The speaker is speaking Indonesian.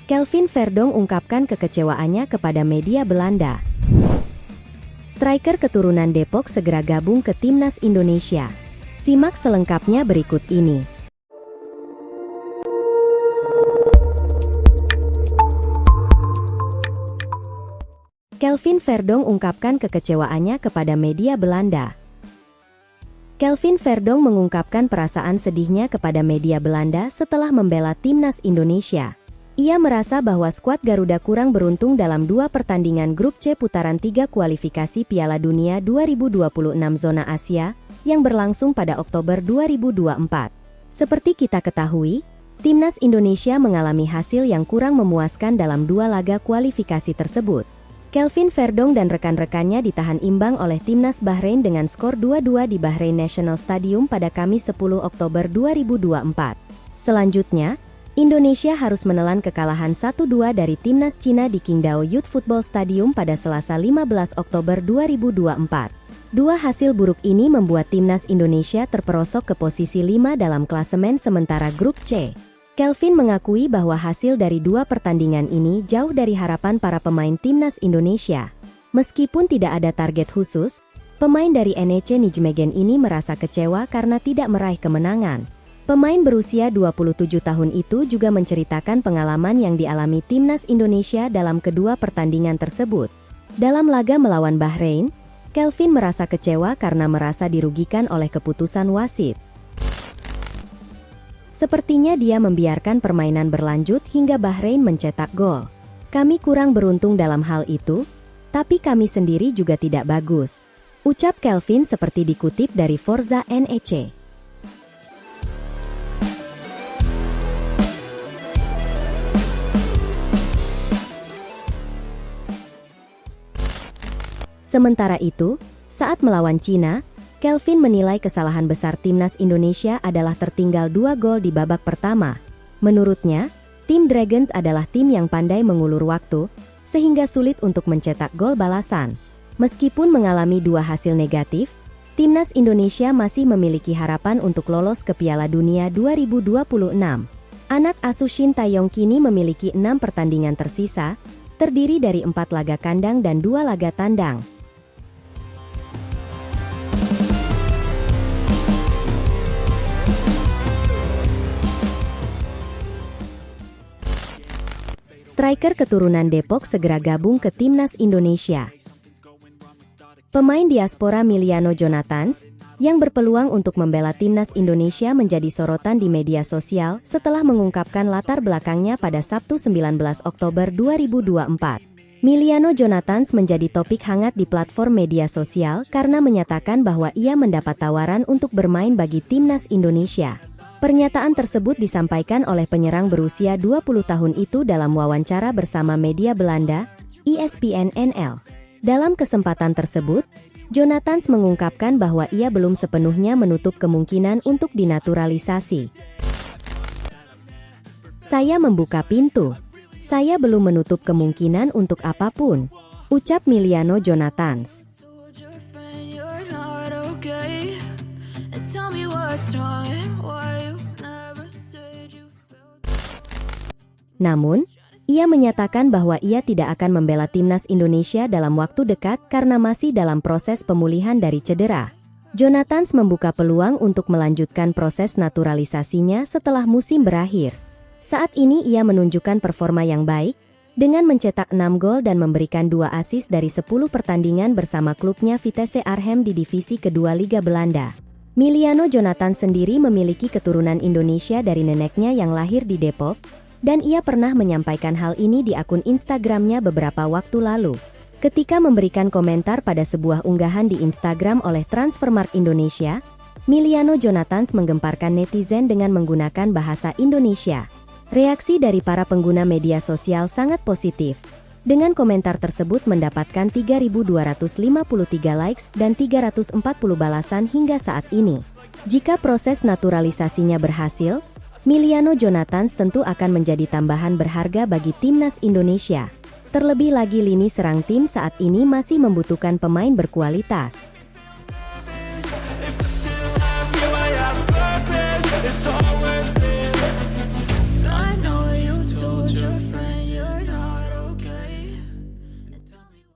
Kelvin Verdonk ungkapkan kekecewaannya kepada media Belanda. Striker keturunan Depok segera gabung ke timnas Indonesia. Simak selengkapnya berikut ini. Kelvin Verdonk ungkapkan kekecewaannya kepada media Belanda. Kelvin Verdonk mengungkapkan perasaan sedihnya kepada media Belanda setelah membela timnas Indonesia. Ia merasa bahwa skuad Garuda kurang beruntung dalam dua pertandingan grup C putaran 3 kualifikasi Piala Dunia 2026 zona Asia yang berlangsung pada Oktober 2024. Seperti kita ketahui, timnas Indonesia mengalami hasil yang kurang memuaskan dalam dua laga kualifikasi tersebut. Kelvin Verdonk dan rekan-rekannya ditahan imbang oleh timnas Bahrain dengan skor 2-2 di Bahrain National Stadium pada Kamis 10 Oktober 2024. Selanjutnya, Indonesia harus menelan kekalahan 1-2 dari timnas Cina di Qingdao Youth Football Stadium pada Selasa 15 Oktober 2024. Dua hasil buruk ini membuat timnas Indonesia terperosok ke posisi 5 dalam klasemen sementara grup C. Kelvin mengakui bahwa hasil dari dua pertandingan ini jauh dari harapan para pemain timnas Indonesia. Meskipun tidak ada target khusus, pemain dari NEC Nijmegen ini merasa kecewa karena tidak meraih kemenangan. Pemain berusia 27 tahun itu juga menceritakan pengalaman yang dialami timnas Indonesia dalam kedua pertandingan tersebut. Dalam laga melawan Bahrain, Kelvin merasa kecewa karena merasa dirugikan oleh keputusan wasit. Sepertinya dia membiarkan permainan berlanjut hingga Bahrain mencetak gol. Kami kurang beruntung dalam hal itu, tapi kami sendiri juga tidak bagus, ucap Kelvin seperti dikutip dari Forza NEC. Sementara itu, saat melawan Cina, Kelvin menilai kesalahan besar timnas Indonesia adalah tertinggal 2 gol di babak pertama. Menurutnya, tim Dragons adalah tim yang pandai mengulur waktu, sehingga sulit untuk mencetak gol balasan. Meskipun mengalami dua hasil negatif, timnas Indonesia masih memiliki harapan untuk lolos ke Piala Dunia 2026. Anak asuh Shin Tae-yong kini memiliki 6 pertandingan tersisa, terdiri dari 4 laga kandang dan 2 laga tandang. Striker keturunan Depok segera gabung ke timnas Indonesia. Pemain diaspora Miliano Jonathans, yang berpeluang untuk membela timnas Indonesia menjadi sorotan di media sosial setelah mengungkapkan latar belakangnya pada Sabtu 19 Oktober 2024. Miliano Jonathans menjadi topik hangat di platform media sosial karena menyatakan bahwa ia mendapat tawaran untuk bermain bagi timnas Indonesia. Pernyataan tersebut disampaikan oleh penyerang berusia 20 tahun itu dalam wawancara bersama media Belanda, ESPN NL. Dalam kesempatan tersebut, Jonathans mengungkapkan bahwa ia belum sepenuhnya menutup kemungkinan untuk dinaturalisasi. Saya membuka pintu. Saya belum menutup kemungkinan untuk apapun, ucap Miliano Jonathans. Namun, ia menyatakan bahwa ia tidak akan membela timnas Indonesia dalam waktu dekat karena masih dalam proses pemulihan dari cedera. Jonathans membuka peluang untuk melanjutkan proses naturalisasinya setelah musim berakhir. Saat ini ia menunjukkan performa yang baik, dengan mencetak 6 gol dan memberikan 2 assist dari 10 pertandingan bersama klubnya Vitesse Arnhem di divisi kedua Liga Belanda. Miliano Jonathans sendiri memiliki keturunan Indonesia dari neneknya yang lahir di Depok, dan ia pernah menyampaikan hal ini di akun Instagramnya beberapa waktu lalu. Ketika memberikan komentar pada sebuah unggahan di Instagram oleh Transfermarkt Indonesia, Miliano Jonathans menggemparkan netizen dengan menggunakan bahasa Indonesia. Reaksi dari para pengguna media sosial sangat positif. Dengan komentar tersebut mendapatkan 3.253 likes dan 340 balasan hingga saat ini. Jika proses naturalisasinya berhasil, Miliano Jonathans tentu akan menjadi tambahan berharga bagi timnas Indonesia. Terlebih lagi lini serang tim saat ini masih membutuhkan pemain berkualitas.